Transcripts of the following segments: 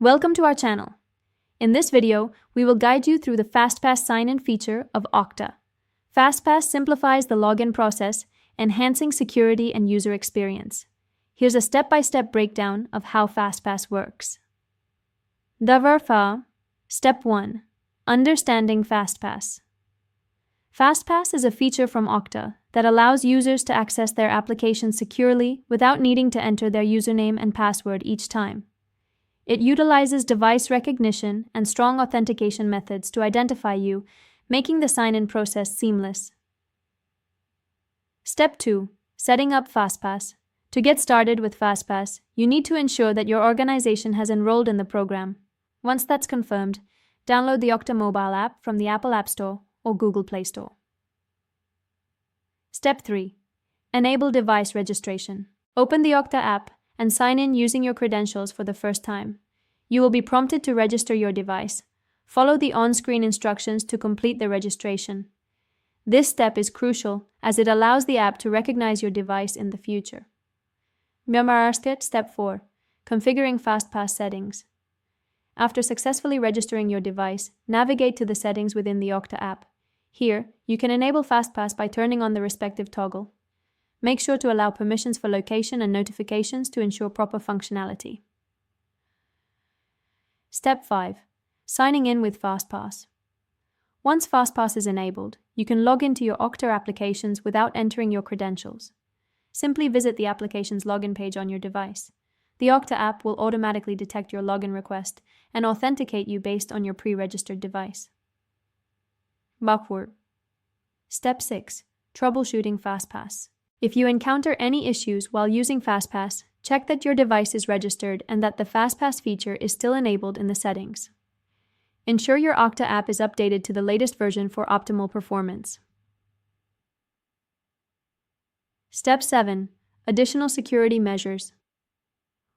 Welcome to our channel. In this video, we will guide you through the FastPass Sign In feature of Okta. FastPass simplifies the login process, enhancing security and user experience. Here's a step-by-step breakdown of how FastPass works. Step 1. Understanding FastPass. FastPass is a feature from Okta that allows users to access their applications securely without needing to enter their username and password each time. It utilizes device recognition and strong authentication methods to identify you, making the sign-in process seamless. Step 2. Setting up FastPass. To get started with FastPass, you need to ensure that your organization has enrolled in the program. Once that's confirmed, download the Okta mobile app from the Apple App Store or Google Play Store. Step 3. Enable device registration. Open the Okta app and sign in using your credentials for the first time. You will be prompted to register your device. Follow the on-screen instructions to complete the registration. This step is crucial as it allows the app to recognize your device in the future. Step 4. Configuring FastPass settings. After successfully registering your device, navigate to the settings within the Okta app. Here, you can enable FastPass by turning on the respective toggle. Make sure to allow permissions for location and notifications to ensure proper functionality. Step 5. Signing in with FastPass. Once FastPass is enabled, you can log into your Okta applications without entering your credentials. Simply visit the application's login page on your device. The Okta app will automatically detect your login request and authenticate you based on your pre-registered device. Step 6. Troubleshooting FastPass. If you encounter any issues while using FastPass, check that your device is registered and that the FastPass feature is still enabled in the settings. Ensure your Okta app is updated to the latest version for optimal performance. Step 7. Additional security measures.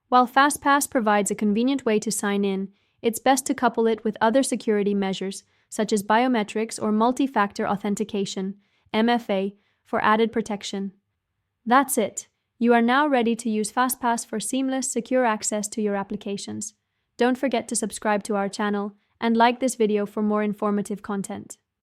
While FastPass provides a convenient way to sign in, it's best to couple it with other security measures such as biometrics or multi-factor authentication, MFA, for added protection. That's it. You are now ready to use FastPass for seamless, secure access to your applications. Don't forget to subscribe to our channel and like this video for more informative content.